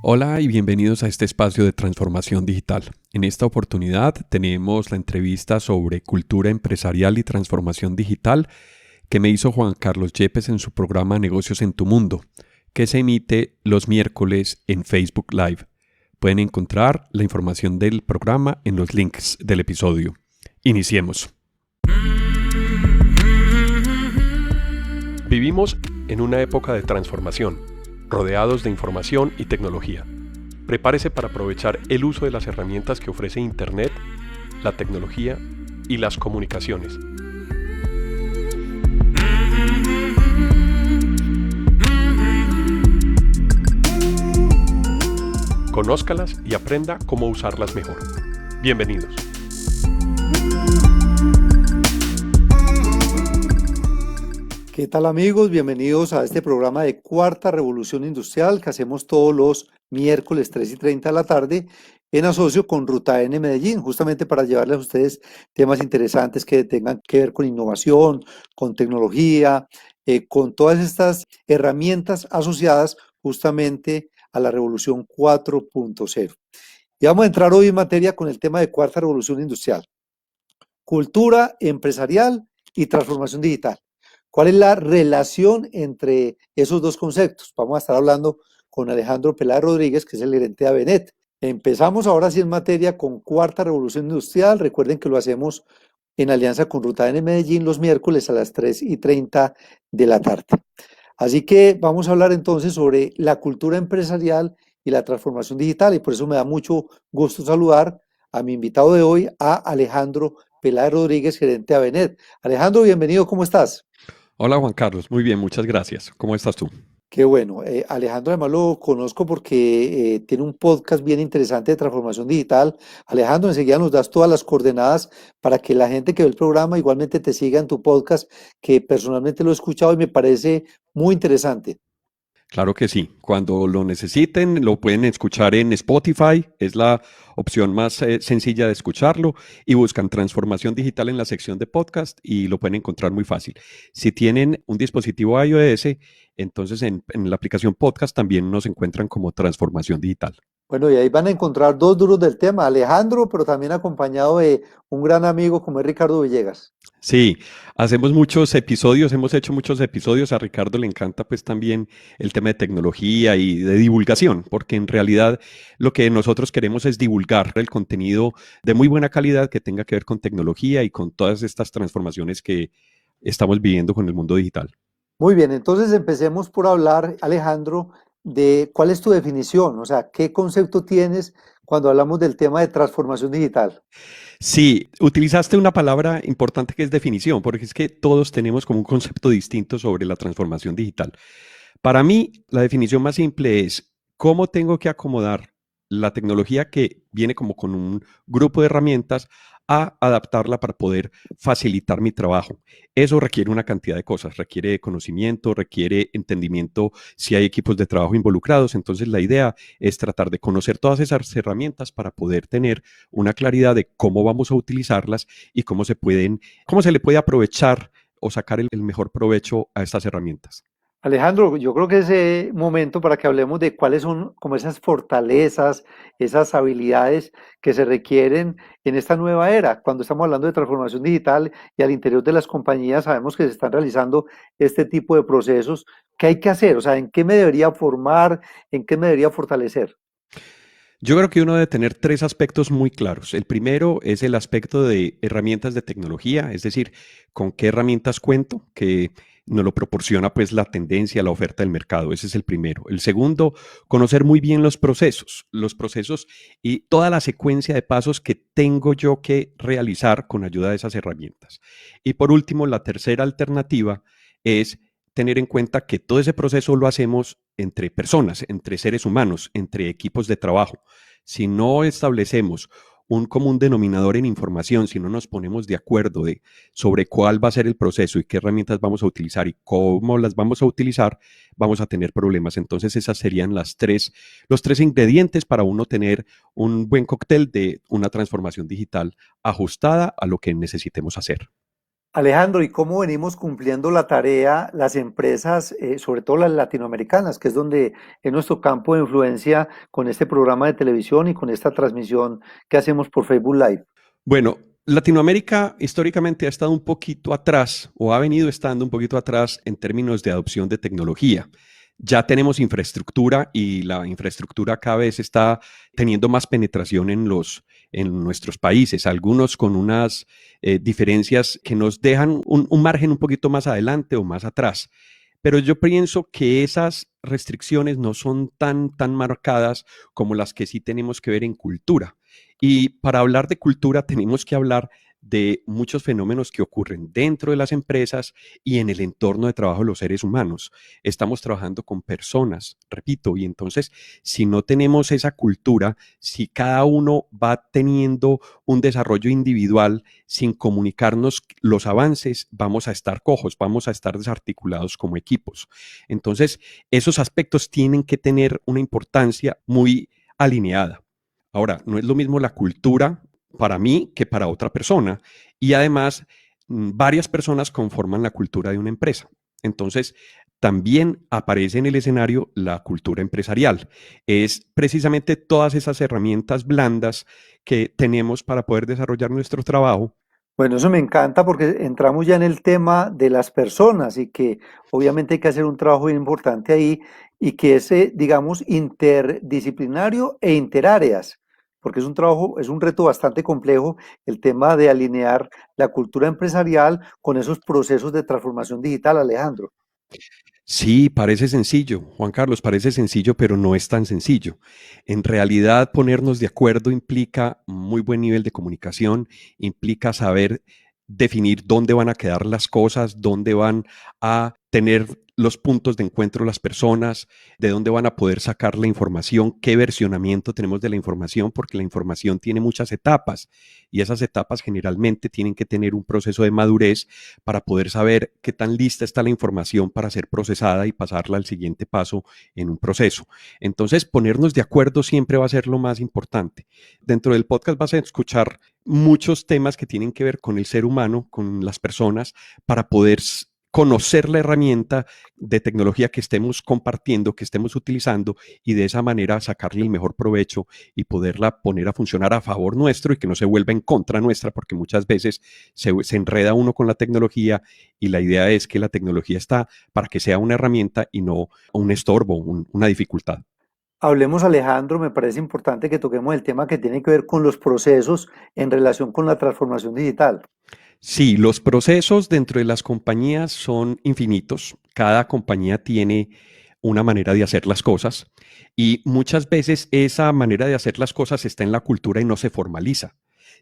Hola y bienvenidos a este espacio de transformación digital. En esta oportunidad tenemos la entrevista sobre cultura empresarial y transformación digital que me hizo Juan Carlos Yepes en su programa Negocios en tu Mundo, que se emite los miércoles en Facebook Live. Pueden encontrar la información del programa en los links del episodio. Iniciemos. Vivimos en una época de transformación, rodeados de información y tecnología. Prepárese para aprovechar el uso de las herramientas que ofrece Internet, la tecnología y las comunicaciones. Conózcalas y aprenda cómo usarlas mejor. Bienvenidos. ¿Qué tal, amigos? Bienvenidos a este programa de Cuarta Revolución Industrial que hacemos todos los miércoles 3:30 de la tarde en asocio con Ruta N Medellín, justamente para llevarles a ustedes temas interesantes que tengan que ver con innovación, con tecnología, con todas estas herramientas asociadas justamente a la Revolución 4.0. Y vamos a entrar hoy en materia con el tema de Cuarta Revolución Industrial, cultura empresarial y transformación digital. ¿Cuál es la relación entre esos dos conceptos? Vamos a estar hablando con Alejandro Peláez Rodríguez, que es el gerente de Avenet. Empezamos ahora sí en materia con Cuarta Revolución Industrial. Recuerden que lo hacemos en alianza con Ruta N Medellín los miércoles a las 3:30 de la tarde. Así que vamos a hablar entonces sobre la cultura empresarial y la transformación digital, y por eso me da mucho gusto saludar a mi invitado de hoy, a Alejandro Peláez Rodríguez, gerente de Avenet. Alejandro, bienvenido, ¿cómo estás? Hola Juan Carlos, muy bien, muchas gracias. ¿Cómo estás tú? Qué bueno. Alejandro además lo conozco porque tiene un podcast bien interesante de transformación digital. Alejandro, enseguida nos das todas las coordenadas para que la gente que ve el programa igualmente te siga en tu podcast, que personalmente lo he escuchado y me parece muy interesante. Claro que sí. Cuando lo necesiten, lo pueden escuchar en Spotify. Es la opción más sencilla de escucharlo. Y buscan transformación digital en la sección de podcast y lo pueden encontrar muy fácil. Si tienen un dispositivo iOS, entonces en la aplicación podcast también nos encuentran como transformación digital. Bueno, y ahí van a encontrar dos duros del tema, Alejandro, pero también acompañado de un gran amigo como es Ricardo Villegas. Sí, hacemos muchos episodios, hemos hecho muchos episodios. A Ricardo le encanta pues también el tema de tecnología y de divulgación, porque en realidad lo que nosotros queremos es divulgar el contenido de muy buena calidad que tenga que ver con tecnología y con todas estas transformaciones que estamos viviendo con el mundo digital. Muy bien, entonces empecemos por hablar, Alejandro, de cuál es tu definición, o sea, qué concepto tienes cuando hablamos del tema de transformación digital. Sí, utilizaste una palabra importante que es definición, porque es que todos tenemos como un concepto distinto sobre la transformación digital. Para mí, la definición más simple es cómo tengo que acomodar la tecnología que viene como con un grupo de herramientas a adaptarla para poder facilitar mi trabajo. Eso requiere una cantidad de cosas, requiere conocimiento, requiere entendimiento si hay equipos de trabajo involucrados. Entonces, la idea es tratar de conocer todas esas herramientas para poder tener una claridad de cómo vamos a utilizarlas y cómo se le puede aprovechar o sacar el mejor provecho a estas herramientas. Alejandro, yo creo que es momento para que hablemos de cuáles son como esas fortalezas, esas habilidades que se requieren en esta nueva era. Cuando estamos hablando de transformación digital y al interior de las compañías sabemos que se están realizando este tipo de procesos. ¿Qué hay que hacer? O sea, ¿en qué me debería formar? ¿En qué me debería fortalecer? Yo creo que uno debe tener tres aspectos muy claros. El primero es el aspecto de herramientas de tecnología, es decir, con qué herramientas cuento, que nos lo proporciona pues la tendencia, la oferta del mercado. Ese es el primero. El segundo, conocer muy bien los procesos y toda la secuencia de pasos que tengo yo que realizar con ayuda de esas herramientas. Y por último, la tercera alternativa es tener en cuenta que todo ese proceso lo hacemos entre personas, entre seres humanos, entre equipos de trabajo. Si no establecemos un común denominador en información, si no nos ponemos de acuerdo sobre cuál va a ser el proceso y qué herramientas vamos a utilizar y cómo las vamos a utilizar, vamos a tener problemas. Entonces esas serían los tres ingredientes para uno tener un buen cóctel de una transformación digital ajustada a lo que necesitemos hacer. Alejandro, ¿y cómo venimos cumpliendo la tarea las empresas, sobre todo las latinoamericanas, que es donde es nuestro campo de influencia con este programa de televisión y con esta transmisión que hacemos por Facebook Live? Bueno, Latinoamérica históricamente ha estado un poquito atrás o ha venido estando un poquito atrás en términos de adopción de tecnología. Ya tenemos infraestructura y la infraestructura cada vez está teniendo más penetración en nuestros países, algunos con unas diferencias que nos dejan un margen un poquito más adelante o más atrás. Pero yo pienso que esas restricciones no son tan marcadas como las que sí tenemos que ver en cultura. Y para hablar de cultura tenemos que hablar de muchos fenómenos que ocurren dentro de las empresas y en el entorno de trabajo de los seres humanos. Estamos trabajando con personas, repito, y entonces si no tenemos esa cultura, si cada uno va teniendo un desarrollo individual sin comunicarnos los avances, vamos a estar cojos, vamos a estar desarticulados como equipos. Entonces, esos aspectos tienen que tener una importancia muy alineada. Ahora, no es lo mismo la cultura para mí que para otra persona. Y además, varias personas conforman la cultura de una empresa. Entonces, también aparece en el escenario la cultura empresarial. Es precisamente todas esas herramientas blandas que tenemos para poder desarrollar nuestro trabajo. Bueno, eso me encanta porque entramos ya en el tema de las personas y que obviamente hay que hacer un trabajo bien importante ahí y que es, digamos, interdisciplinario e interáreas, porque es un trabajo, es un reto bastante complejo el tema de alinear la cultura empresarial con esos procesos de transformación digital, Alejandro. Sí, parece sencillo, Juan Carlos, parece sencillo, pero no es tan sencillo. En realidad, ponernos de acuerdo implica muy buen nivel de comunicación, implica saber definir dónde van a quedar las cosas, dónde van a tener los puntos de encuentro las personas, de dónde van a poder sacar la información, qué versionamiento tenemos de la información, porque la información tiene muchas etapas y esas etapas generalmente tienen que tener un proceso de madurez para poder saber qué tan lista está la información para ser procesada y pasarla al siguiente paso en un proceso. Entonces, ponernos de acuerdo siempre va a ser lo más importante. Dentro del podcast vas a escuchar muchos temas que tienen que ver con el ser humano, con las personas, para poder conocer la herramienta de tecnología que estemos compartiendo, que estemos utilizando y de esa manera sacarle el mejor provecho y poderla poner a funcionar a favor nuestro y que no se vuelva en contra nuestra, porque muchas veces se enreda uno con la tecnología y la idea es que la tecnología está para que sea una herramienta y no un estorbo, una dificultad. Hablemos, Alejandro, me parece importante que toquemos el tema que tiene que ver con los procesos en relación con la transformación digital. Sí, los procesos dentro de las compañías son infinitos. Cada compañía tiene una manera de hacer las cosas y muchas veces esa manera de hacer las cosas está en la cultura y no se formaliza.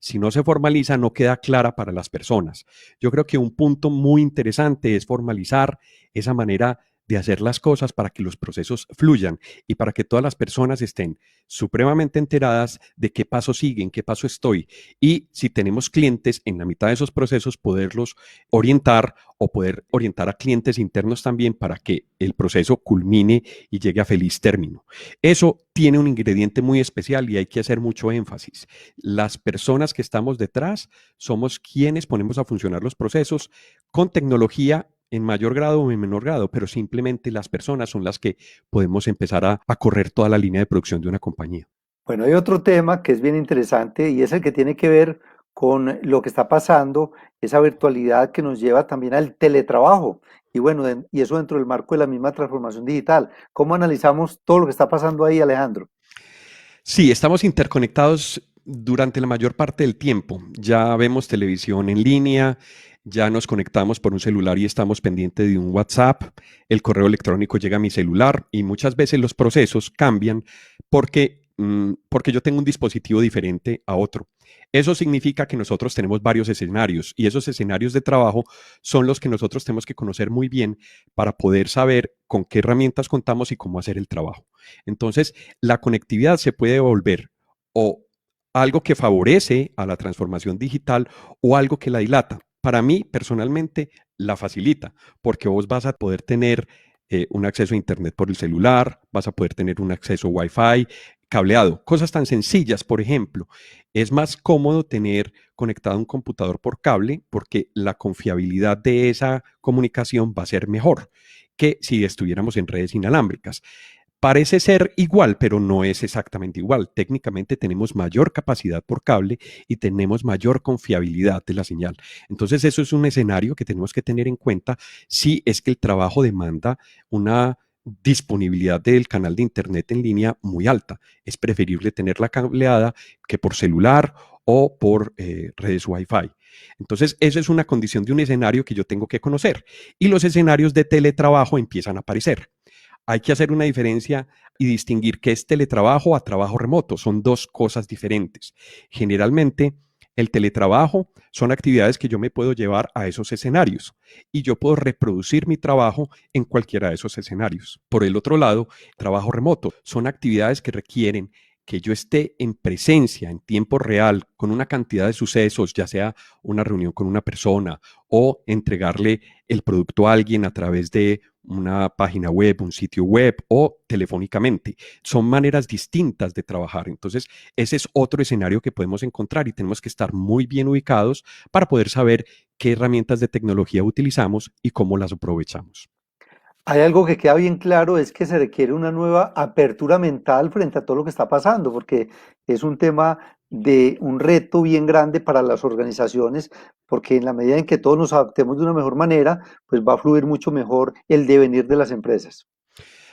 Si no se formaliza, no queda clara para las personas. Yo creo que un punto muy interesante es formalizar esa manera de hacer las cosas para que los procesos fluyan y para que todas las personas estén supremamente enteradas de qué paso siguen, qué paso estoy y si tenemos clientes en la mitad de esos procesos, poderlos orientar o poder orientar a clientes internos también para que el proceso culmine y llegue a feliz término. Eso tiene un ingrediente muy especial y hay que hacer mucho énfasis. Las personas que estamos detrás somos quienes ponemos a funcionar los procesos con tecnología en mayor grado o en menor grado, pero simplemente las personas son las que podemos empezar a correr toda la línea de producción de una compañía. Bueno, hay otro tema que es bien interesante y es el que tiene que ver con lo que está pasando, esa virtualidad que nos lleva también al teletrabajo. Y bueno, y eso dentro del marco de la misma transformación digital. ¿Cómo analizamos todo lo que está pasando ahí, Alejandro? Sí, estamos interconectados durante la mayor parte del tiempo. Ya vemos televisión en línea, ya nos conectamos por un celular y estamos pendientes de un WhatsApp, el correo electrónico llega a mi celular y muchas veces los procesos cambian porque yo tengo un dispositivo diferente a otro. Eso significa que nosotros tenemos varios escenarios y esos escenarios de trabajo son los que nosotros tenemos que conocer muy bien para poder saber con qué herramientas contamos y cómo hacer el trabajo. Entonces, la conectividad se puede volver o algo que favorece a la transformación digital o algo que la dilata. Para mí, personalmente, la facilita, porque vos vas a poder tener un acceso a Internet por el celular, vas a poder tener un acceso Wi-Fi cableado. Cosas tan sencillas, por ejemplo, es más cómodo tener conectado un computador por cable porque la confiabilidad de esa comunicación va a ser mejor que si estuviéramos en redes inalámbricas. Parece ser igual, pero no es exactamente igual. Técnicamente tenemos mayor capacidad por cable y tenemos mayor confiabilidad de la señal. Entonces, eso es un escenario que tenemos que tener en cuenta si es que el trabajo demanda una disponibilidad del canal de Internet en línea muy alta. Es preferible tenerla cableada que por celular o por redes Wi-Fi. Entonces, eso es una condición de un escenario que yo tengo que conocer. Y los escenarios de teletrabajo empiezan a aparecer. Hay que hacer una diferencia y distinguir qué es teletrabajo a trabajo remoto. Son dos cosas diferentes. Generalmente, el teletrabajo son actividades que yo me puedo llevar a esos escenarios y yo puedo reproducir mi trabajo en cualquiera de esos escenarios. Por el otro lado, trabajo remoto son actividades que requieren que yo esté en presencia, en tiempo real, con una cantidad de sucesos, ya sea una reunión con una persona o entregarle el producto a alguien a través de una página web, un sitio web o telefónicamente. Son maneras distintas de trabajar. Entonces, ese es otro escenario que podemos encontrar y tenemos que estar muy bien ubicados para poder saber qué herramientas de tecnología utilizamos y cómo las aprovechamos. Hay algo que queda bien claro, es que se requiere una nueva apertura mental frente a todo lo que está pasando, porque es un tema de un reto bien grande para las organizaciones, porque en la medida en que todos nos adaptemos de una mejor manera, pues va a fluir mucho mejor el devenir de las empresas.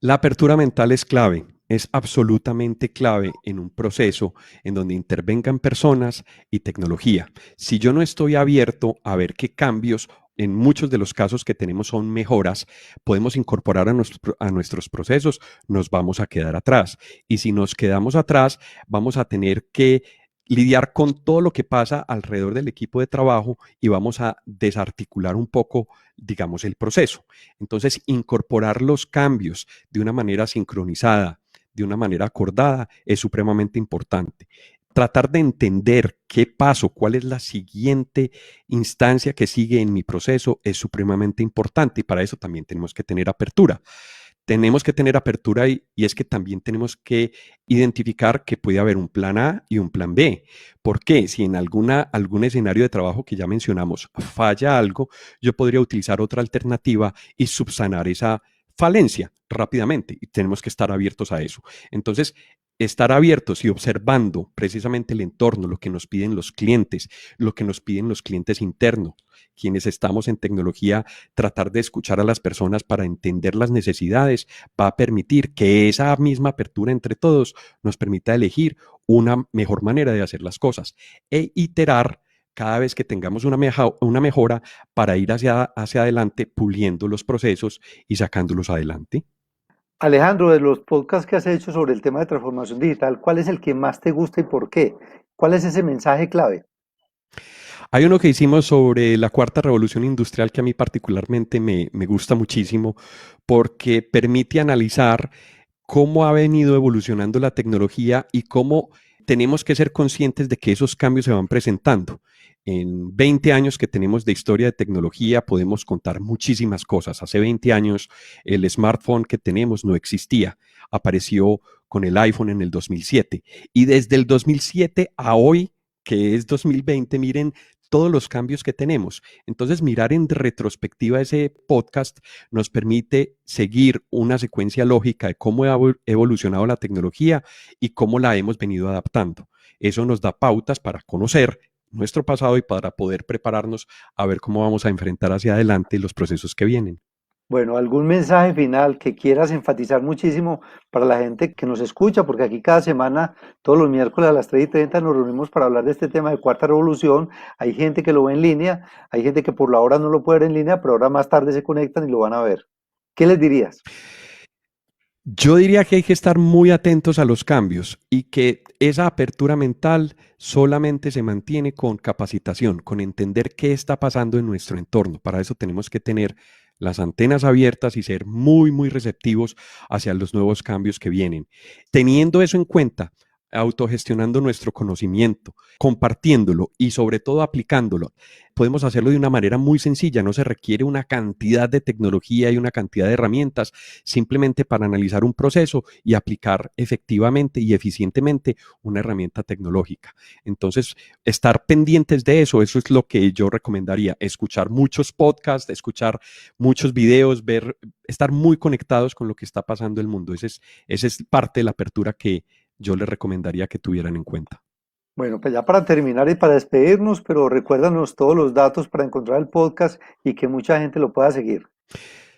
La apertura mental es clave, es absolutamente clave en un proceso en donde intervengan personas y tecnología. Si yo no estoy abierto a ver qué cambios, en muchos de los casos que tenemos son mejoras, podemos incorporar a nuestros procesos, nos vamos a quedar atrás. Y si nos quedamos atrás, vamos a tener que lidiar con todo lo que pasa alrededor del equipo de trabajo y vamos a desarticular un poco, digamos, el proceso. Entonces, incorporar los cambios de una manera sincronizada, de una manera acordada, es supremamente importante. Tratar de entender qué paso, cuál es la siguiente instancia que sigue en mi proceso es supremamente importante y para eso también tenemos que tener apertura. Tenemos que tener apertura y es que también tenemos que identificar que puede haber un plan A y un plan B. ¿Por qué? Si en algún escenario de trabajo que ya mencionamos falla algo, yo podría utilizar otra alternativa y subsanar esa falencia rápidamente y tenemos que estar abiertos a eso. Entonces, estar abiertos y observando precisamente el entorno, lo que nos piden los clientes, lo que nos piden los clientes internos, quienes estamos en tecnología, tratar de escuchar a las personas para entender las necesidades va a permitir que esa misma apertura entre todos nos permita elegir una mejor manera de hacer las cosas e iterar cada vez que tengamos una mejora para ir hacia adelante puliendo los procesos y sacándolos adelante. Alejandro, de los podcasts que has hecho sobre el tema de transformación digital, ¿cuál es el que más te gusta y por qué? ¿Cuál es ese mensaje clave? Hay uno que hicimos sobre la cuarta revolución industrial que a mí particularmente me gusta muchísimo porque permite analizar cómo ha venido evolucionando la tecnología y cómo tenemos que ser conscientes de que esos cambios se van presentando. En 20 años que tenemos de historia de tecnología podemos contar muchísimas cosas. Hace 20 años el smartphone que tenemos no existía. Apareció con el iPhone en el 2007. Y desde el 2007 a hoy, que es 2020, miren todos los cambios que tenemos. Entonces, mirar en retrospectiva ese podcast nos permite seguir una secuencia lógica de cómo ha evolucionado la tecnología y cómo la hemos venido adaptando. Eso nos da pautas para conocer nuestro pasado y para poder prepararnos a ver cómo vamos a enfrentar hacia adelante los procesos que vienen. Bueno, algún mensaje final que quieras enfatizar muchísimo para la gente que nos escucha, porque aquí cada semana, todos los miércoles a las 3:30 nos reunimos para hablar de este tema de cuarta revolución. Hay gente que lo ve en línea, hay gente que por la hora no lo puede ver en línea, pero ahora más tarde se conectan y lo van a ver. ¿Qué les dirías? Yo diría que hay que estar muy atentos a los cambios y que esa apertura mental solamente se mantiene con capacitación, con entender qué está pasando en nuestro entorno. Para eso tenemos que tener las antenas abiertas y ser muy, muy receptivos hacia los nuevos cambios que vienen. Teniendo eso en cuenta, autogestionando nuestro conocimiento, compartiéndolo y sobre todo aplicándolo. Podemos hacerlo de una manera muy sencilla, no se requiere una cantidad de tecnología y una cantidad de herramientas simplemente para analizar un proceso y aplicar efectivamente y eficientemente una herramienta tecnológica. Entonces, estar pendientes de eso es lo que yo recomendaría, escuchar muchos podcasts, escuchar muchos videos, estar muy conectados con lo que está pasando en el mundo. Esa es parte de la apertura que yo les recomendaría que tuvieran en cuenta. Bueno, pues ya para terminar y para despedirnos, pero recuérdanos todos los datos para encontrar el podcast y que mucha gente lo pueda seguir.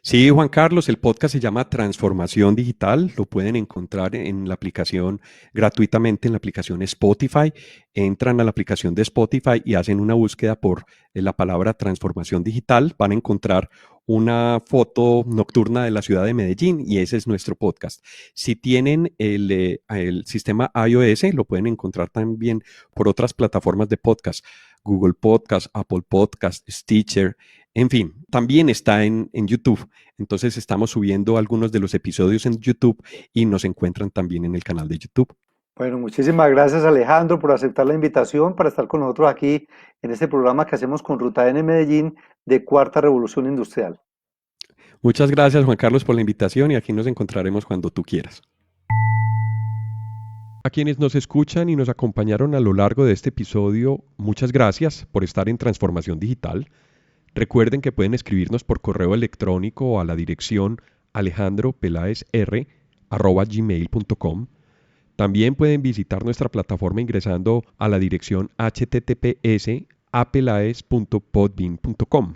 Sí, Juan Carlos, el podcast se llama Transformación Digital. Lo pueden encontrar en la aplicación gratuitamente, en la aplicación Spotify. Entran a la aplicación de Spotify y hacen una búsqueda por la palabra transformación digital. Van a encontrar una foto nocturna de la ciudad de Medellín y ese es nuestro podcast. Si tienen el sistema iOS, lo pueden encontrar también por otras plataformas de podcast. Google Podcast, Apple Podcast, Stitcher, en fin, también está en YouTube. Entonces estamos subiendo algunos de los episodios en YouTube y nos encuentran también en el canal de YouTube. Bueno, muchísimas gracias Alejandro por aceptar la invitación para estar con nosotros aquí en este programa que hacemos con Ruta N Medellín de Cuarta Revolución Industrial. Muchas gracias, Juan Carlos, por la invitación y aquí nos encontraremos cuando tú quieras. A quienes nos escuchan y nos acompañaron a lo largo de este episodio, muchas gracias por estar en Transformación Digital. Recuerden que pueden escribirnos por correo electrónico a la dirección alejandropelaesr@gmail.com. También pueden visitar nuestra plataforma ingresando a la dirección https://apelaes.podbean.com.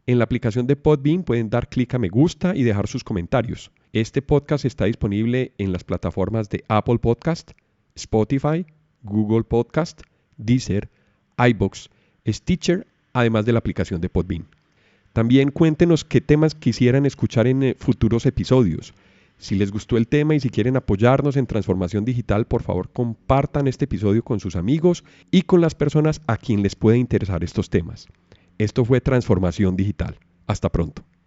En la aplicación de Podbean pueden dar clic a me gusta y dejar sus comentarios. Este podcast está disponible en las plataformas de Apple Podcast, Spotify, Google Podcast, Deezer, iVoox, Stitcher, además de la aplicación de Podbean. También cuéntenos qué temas quisieran escuchar en futuros episodios. Si les gustó el tema y si quieren apoyarnos en Transformación Digital, por favor compartan este episodio con sus amigos y con las personas a quien les puede interesar estos temas. Esto fue Transformación Digital. Hasta pronto.